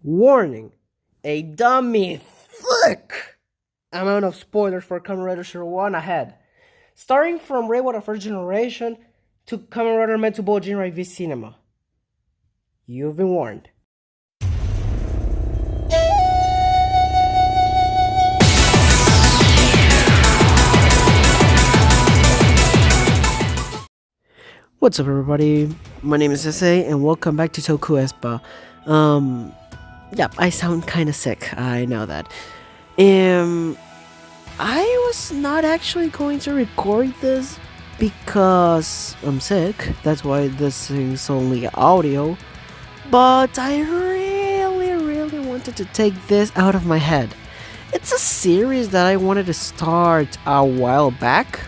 Warning, a dummy thick amount of spoilers for Kamen Rider Zero One ahead. Starting from Reiwa the First Generation to Kamen Rider Metal Jinrai V Cinema. You've been warned. What's up, everybody? My name is Sensei, and welcome back to Toku What-If. Yeah, I sound kind of sick. I know that. I was not actually going to record this because I'm sick. That's why this is only audio. But I really wanted to take this out of my head. It's a series that I wanted to start a while back.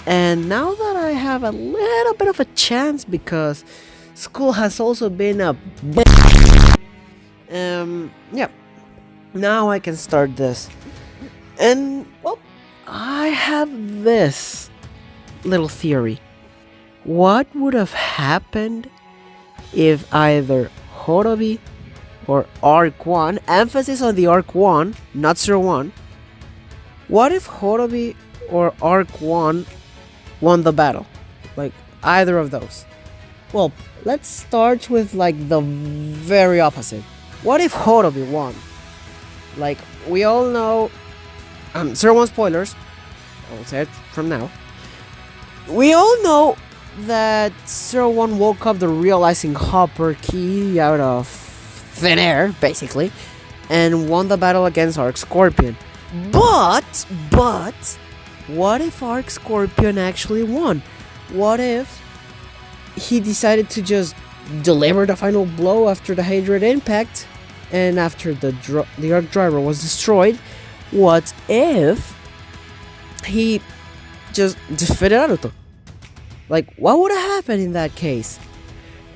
And now that I have a little bit of a chance because school has also been a bit... yeah. Now I can start this. And, well, I have this little theory. What would have happened if either Horobi or Ark-One, emphasis on the Ark-One, not Zero One. What if Horobi or Ark-One won the battle? Like, either of those. Well, let's start with, like, the very opposite. What if Horobi won? Like, we all know... Zero One spoilers. I'll say it from now. We all know that Zero One woke up the realizing Hopper key out of thin air, basically, and won the battle against Arc-Scorpion. But, what if Arc-Scorpion actually won? What if he decided to just deliver the final blow after the Hadred impact, and after the Arc Driver was destroyed? What if he just defeated Naruto? Like, what would have happened in that case?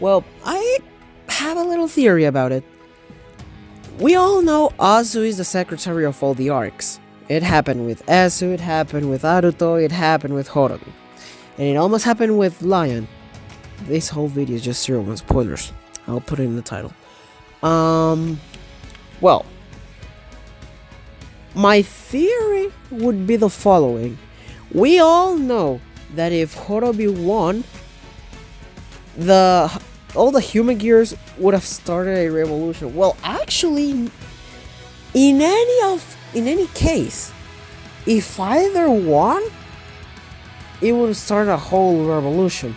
Well, I have a little theory about it. We all know Azu is the secretary of all the arcs. It happened with Esu, it happened with Naruto, it happened with Horobi. And it almost happened with Lion. This whole video is just Zero One spoilers. I'll put it in the title. Well, my theory would be the following. We all know that if Horobi won, all the human gears would have started a revolution. Well, actually, in any case, if either won, it would have started a whole revolution.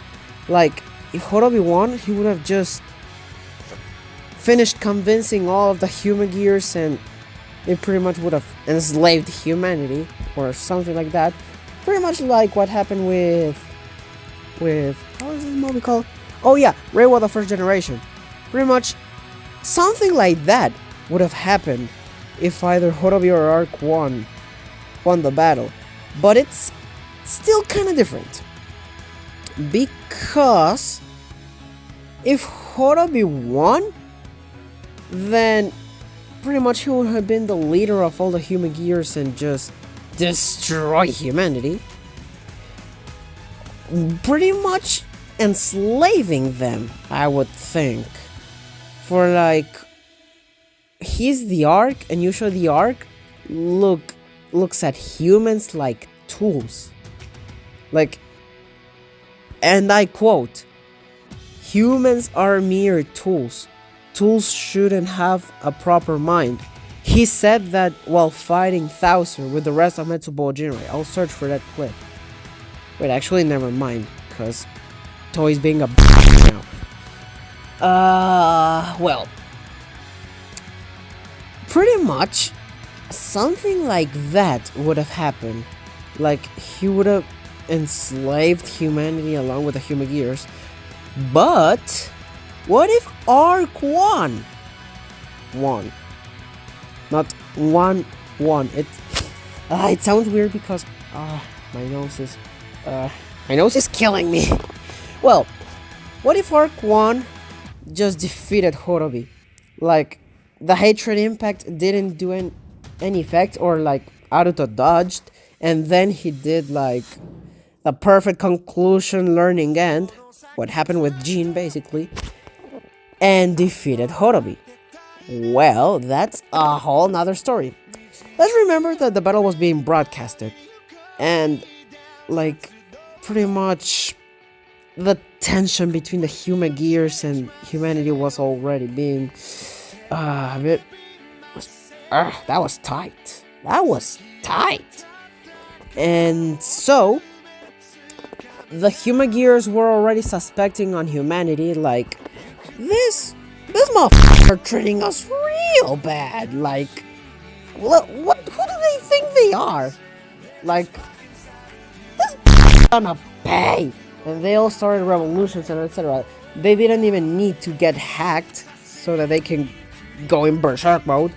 Like, if Horobi won, he would have just finished convincing all of the human gears, and it pretty much would have enslaved humanity, or something like that. Pretty much like what happened with how is this movie called? Oh yeah, Reiwa the First Generation. Pretty much something like that would have happened if either Horobi or Ark-One won the battle. But it's still kind of different. Because if Horobi won, then pretty much he would have been the leader of all the human gears and just destroy humanity. Pretty much enslaving them, I would think. For like, he's the Ark, and usually the Ark looks at humans like tools. Like, and I quote, "Humans are mere tools. Tools shouldn't have a proper mind." He said that while fighting Thouser with the rest of Metal Jinrai. I'll search for that clip. Wait, actually, never mind, because Toei's being a now. Well, pretty much something like that would have happened. Like, he would have enslaved humanity along with the human gears. But what if Ark-One won? Not won. It sounds weird because my nose is killing me. Well, what if Ark-One just defeated Horobi? Like, the Hatred impact didn't do any effect, or like Naruto dodged, and then he did like the perfect conclusion learning end, what happened with Jin basically, and defeated Horobi. Well, that's a whole nother story. Let's remember that the battle was being broadcasted. And, like, pretty much the tension between the human gears and humanity was already being a bit. That was tight. That was tight. And so, the human gears were already suspecting on humanity, like, this motherfucker are treating us real bad. Like, what? Who do they think they are? Like, this gonna pay. And they all started revolutions and etc. They didn't even need to get hacked so that they can go in berserk mode.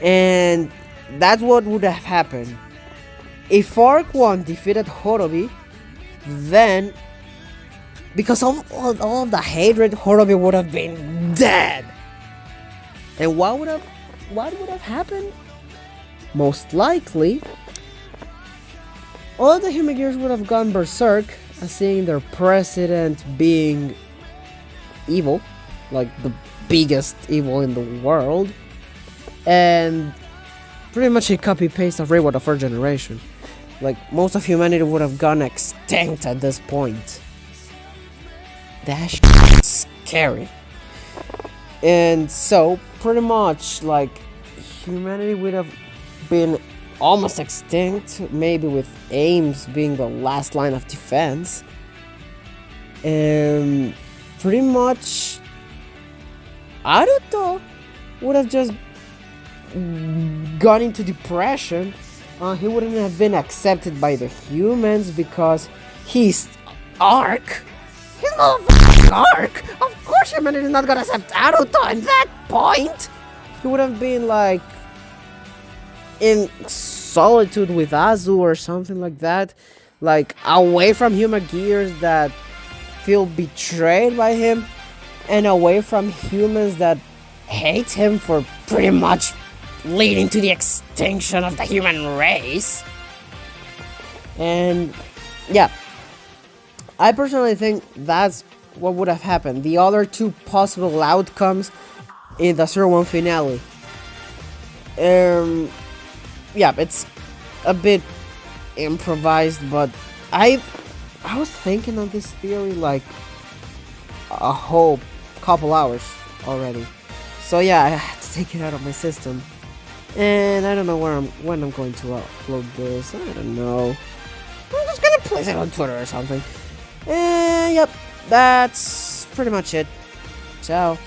And that's what would have happened. If Ark-One defeated Horobi, then, because of all of the hatred, Horobi would have been dead. And what would have happened? Most likely, all of the human gears would have gone berserk, seeing their president being evil, like the biggest evil in the world, and pretty much a copy-paste of Reward of our generation. Like, most of humanity would have gone extinct at this point. That's scary. And so, pretty much, like, humanity would have been almost extinct, maybe with Ames being the last line of defense. And pretty much, Aruto would have just gone into depression. He wouldn't have been accepted by the humans because he's Ark. He's not Ark. Of course, humanity is not gonna accept Aruto at that point. He would have been like in solitude with Azu or something like that, like away from human gears that feel betrayed by him, and away from humans that hate him for pretty much leading to the extinction of the human race. And yeah, I personally think that's what would have happened. The other two possible outcomes in the 0-1 finale. Yeah, it's a bit improvised, but I was thinking of this theory like a whole couple hours already. So yeah, I had to take it out of my system. And I don't know when I'm going to upload this. I don't know. I'm just gonna place it on Twitter or something. And yep, that's pretty much it. Ciao.